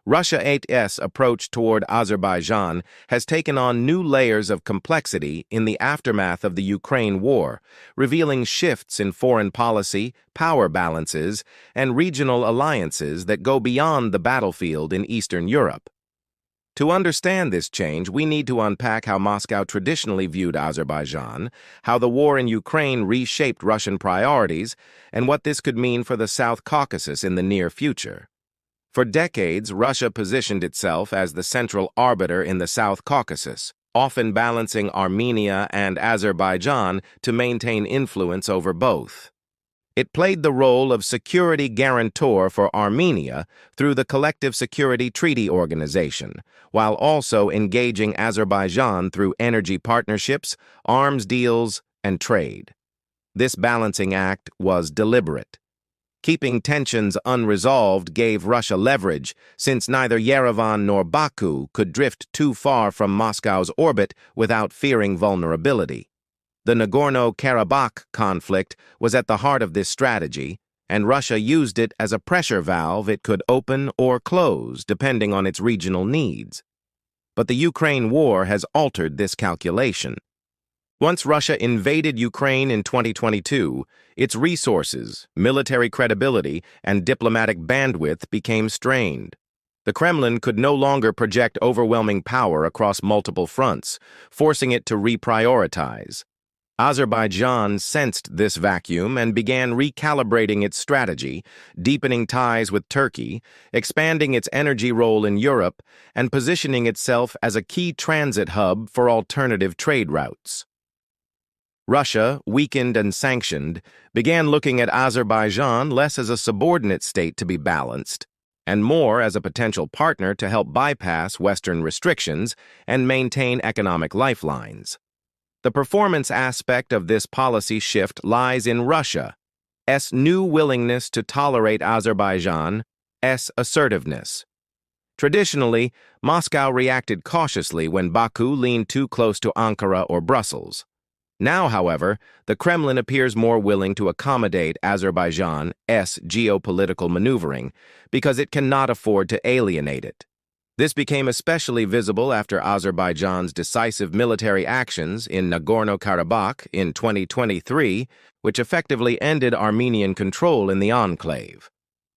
Russia's approach toward Azerbaijan has taken on new layers of complexity in the aftermath of the Ukraine war, revealing shifts in foreign policy, power balances, and regional alliances that go beyond the battlefield in Eastern Europe. To understand this change, we need to unpack how Moscow traditionally viewed Azerbaijan, how the war in Ukraine reshaped Russian priorities, and what this could mean for the South Caucasus in the near future. For decades, Russia positioned itself as the central arbiter in the South Caucasus, often balancing Armenia and Azerbaijan to maintain influence over both. It played the role of security guarantor for Armenia through the Collective Security Treaty Organization, while also engaging Azerbaijan through energy partnerships, arms deals, and trade. This balancing act was deliberate. Keeping tensions unresolved gave Russia leverage, since neither Yerevan nor Baku could drift too far from Moscow's orbit without fearing vulnerability. The Nagorno-Karabakh conflict was at the heart of this strategy, and Russia used it as a pressure valve it could open or close depending on its regional needs. But the Ukraine war has altered this calculation. Once Russia invaded Ukraine in 2022, its resources, military credibility, and diplomatic bandwidth became strained. The Kremlin could no longer project overwhelming power across multiple fronts, forcing it to reprioritize. Azerbaijan sensed this vacuum and began recalibrating its strategy, deepening ties with Turkey, expanding its energy role in Europe, and positioning itself as a key transit hub for alternative trade routes. Russia, weakened and sanctioned, began looking at Azerbaijan less as a subordinate state to be balanced, and more as a potential partner to help bypass Western restrictions and maintain economic lifelines. The performance aspect of this policy shift lies in Russia's new willingness to tolerate Azerbaijan's assertiveness. Traditionally, Moscow reacted cautiously when Baku leaned too close to Ankara or Brussels. Now, however, the Kremlin appears more willing to accommodate Azerbaijan's geopolitical maneuvering because it cannot afford to alienate it. This became especially visible after Azerbaijan's decisive military actions in Nagorno-Karabakh in 2023, which effectively ended Armenian control in the enclave.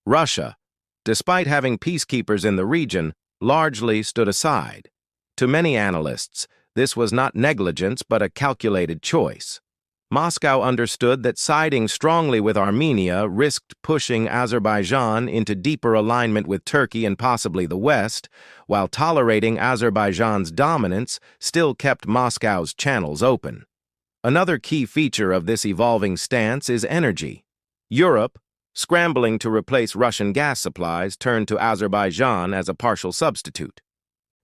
Russia, despite having peacekeepers in the region, largely stood aside. To many analysts, this was not negligence but a calculated choice. Moscow understood that siding strongly with Armenia risked pushing Azerbaijan into deeper alignment with Turkey and possibly the West, while tolerating Azerbaijan's dominance still kept Moscow's channels open. Another key feature of this evolving stance is energy. Europe, scrambling to replace Russian gas supplies, turned to Azerbaijan as a partial substitute.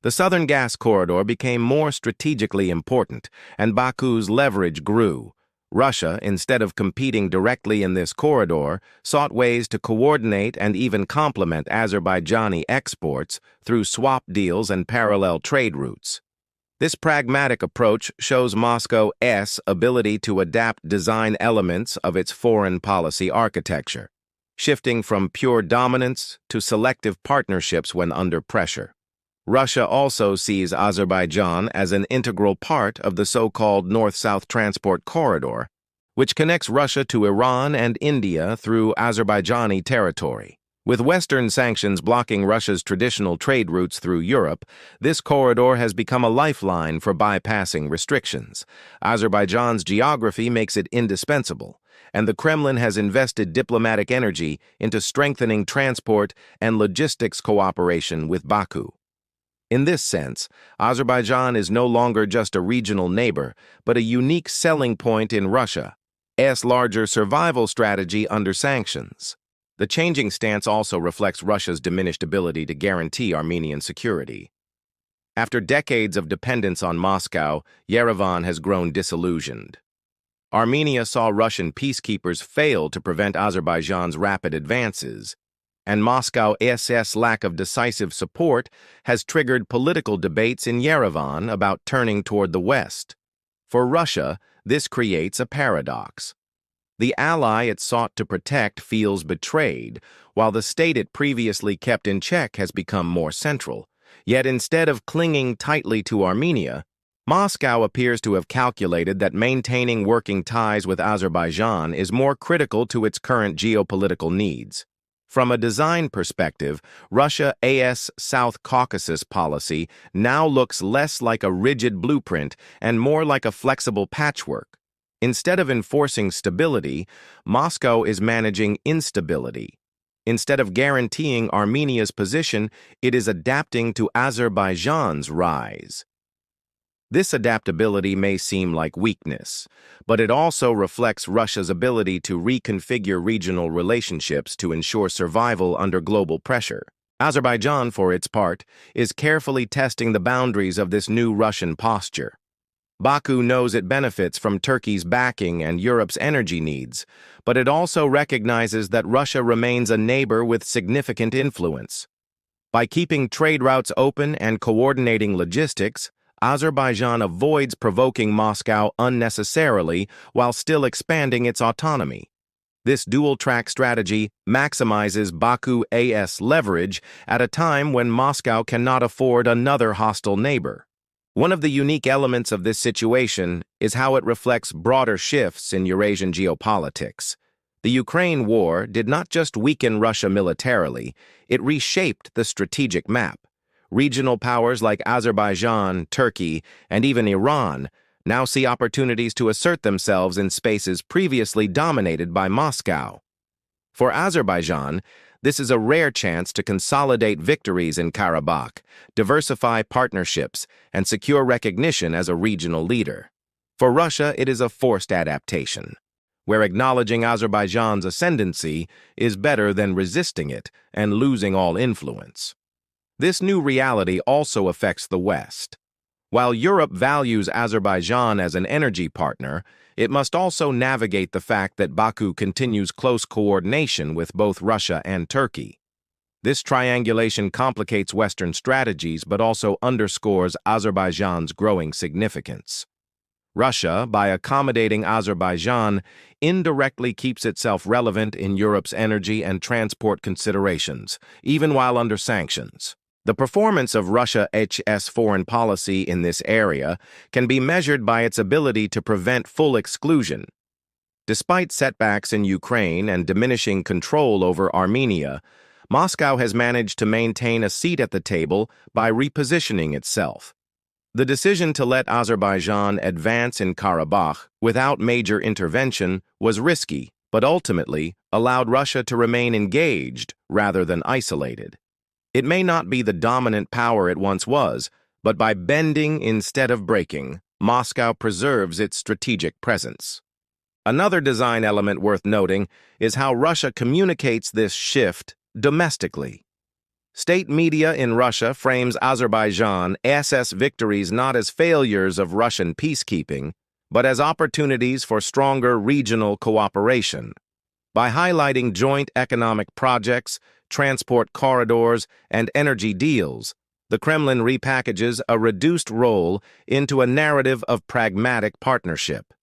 The southern gas corridor became more strategically important, and Baku's leverage grew. Russia, instead of competing directly in this corridor, sought ways to coordinate and even complement Azerbaijani exports through swap deals and parallel trade routes. This pragmatic approach shows Moscow's ability to adapt design elements of its foreign policy architecture, shifting from pure dominance to selective partnerships when under pressure. Russia also sees Azerbaijan as an integral part of the so-called North-South Transport Corridor, which connects Russia to Iran and India through Azerbaijani territory. With Western sanctions blocking Russia's traditional trade routes through Europe, this corridor has become a lifeline for bypassing restrictions. Azerbaijan's geography makes it indispensable, and the Kremlin has invested diplomatic energy into strengthening transport and logistics cooperation with Baku. In this sense, Azerbaijan is no longer just a regional neighbor, but a unique selling point in Russia's larger survival strategy under sanctions. The changing stance also reflects Russia's diminished ability to guarantee Armenian security. After decades of dependence on Moscow, Yerevan has grown disillusioned. Armenia saw Russian peacekeepers fail to prevent Azerbaijan's rapid advances, and Moscow's lack of decisive support has triggered political debates in Yerevan about turning toward the West. For Russia, this creates a paradox. The ally it sought to protect feels betrayed, while the state it previously kept in check has become more central. Yet instead of clinging tightly to Armenia, Moscow appears to have calculated that maintaining working ties with Azerbaijan is more critical to its current geopolitical needs. From a design perspective, Russia-AS South Caucasus policy now looks less like a rigid blueprint and more like a flexible patchwork. Instead of enforcing stability, Moscow is managing instability. Instead of guaranteeing Armenia's position, it is adapting to Azerbaijan's rise. This adaptability may seem like weakness, but it also reflects Russia's ability to reconfigure regional relationships to ensure survival under global pressure. Azerbaijan, for its part, is carefully testing the boundaries of this new Russian posture. Baku knows it benefits from Turkey's backing and Europe's energy needs, but it also recognizes that Russia remains a neighbor with significant influence. By keeping trade routes open and coordinating logistics, Azerbaijan avoids provoking Moscow unnecessarily while still expanding its autonomy. This dual-track strategy maximizes Baku-AS leverage at a time when Moscow cannot afford another hostile neighbor. One of the unique elements of this situation is how it reflects broader shifts in Eurasian geopolitics. The Ukraine war did not just weaken Russia militarily, it reshaped the strategic map. Regional powers like Azerbaijan, Turkey, and even Iran now see opportunities to assert themselves in spaces previously dominated by Moscow. For Azerbaijan, this is a rare chance to consolidate victories in Karabakh, diversify partnerships, and secure recognition as a regional leader. For Russia, it is a forced adaptation, where acknowledging Azerbaijan's ascendancy is better than resisting it and losing all influence. This new reality also affects the West. While Europe values Azerbaijan as an energy partner, it must also navigate the fact that Baku continues close coordination with both Russia and Turkey. This triangulation complicates Western strategies but also underscores Azerbaijan's growing significance. Russia, by accommodating Azerbaijan, indirectly keeps itself relevant in Europe's energy and transport considerations, even while under sanctions. The performance of Russia's foreign policy in this area can be measured by its ability to prevent full exclusion. Despite setbacks in Ukraine and diminishing control over Armenia, Moscow has managed to maintain a seat at the table by repositioning itself. The decision to let Azerbaijan advance in Karabakh without major intervention was risky, but ultimately allowed Russia to remain engaged rather than isolated. It may not be the dominant power it once was, but by bending instead of breaking, Moscow preserves its strategic presence. Another design element worth noting is how Russia communicates this shift domestically. State media in Russia frames Azerbaijan's victories not as failures of Russian peacekeeping, but as opportunities for stronger regional cooperation. By highlighting joint economic projects, transport corridors, and energy deals, the Kremlin repackages a reduced role into a narrative of pragmatic partnership.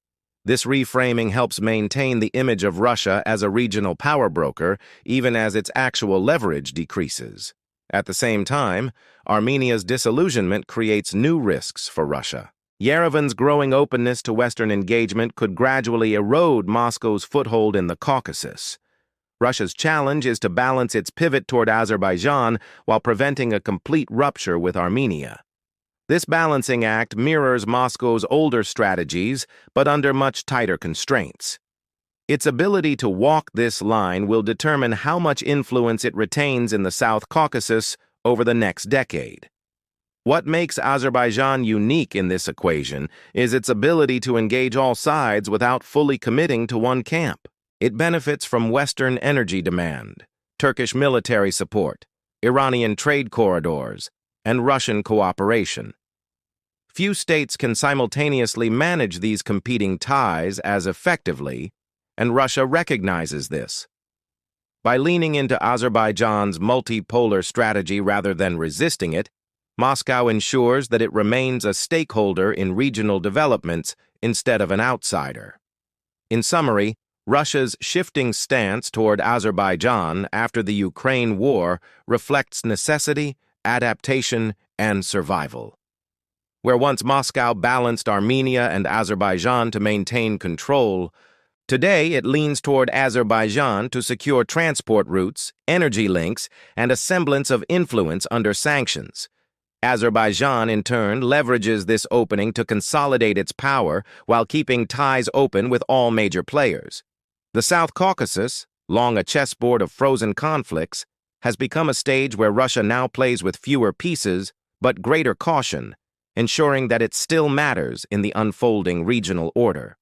This reframing helps maintain the image of Russia as a regional power broker, even as its actual leverage decreases. At the same time, Armenia's disillusionment creates new risks for Russia. Yerevan's growing openness to Western engagement could gradually erode Moscow's foothold in the Caucasus. Russia's challenge is to balance its pivot toward Azerbaijan while preventing a complete rupture with Armenia. This balancing act mirrors Moscow's older strategies, but under much tighter constraints. Its ability to walk this line will determine how much influence it retains in the South Caucasus over the next decade. What makes Azerbaijan unique in this equation is its ability to engage all sides without fully committing to one camp. It benefits from Western energy demand, Turkish military support, Iranian trade corridors, and Russian cooperation. Few states can simultaneously manage these competing ties as effectively, and Russia recognizes this. By leaning into Azerbaijan's multipolar strategy rather than resisting it, Moscow ensures that it remains a stakeholder in regional developments instead of an outsider. In summary, Russia's shifting stance toward Azerbaijan after the Ukraine war reflects necessity, adaptation, and survival. Where once Moscow balanced Armenia and Azerbaijan to maintain control, today it leans toward Azerbaijan to secure transport routes, energy links, and a semblance of influence under sanctions. Azerbaijan, in turn, leverages this opening to consolidate its power while keeping ties open with all major players. The South Caucasus, long a chessboard of frozen conflicts, has become a stage where Russia now plays with fewer pieces but greater caution, ensuring that it still matters in the unfolding regional order.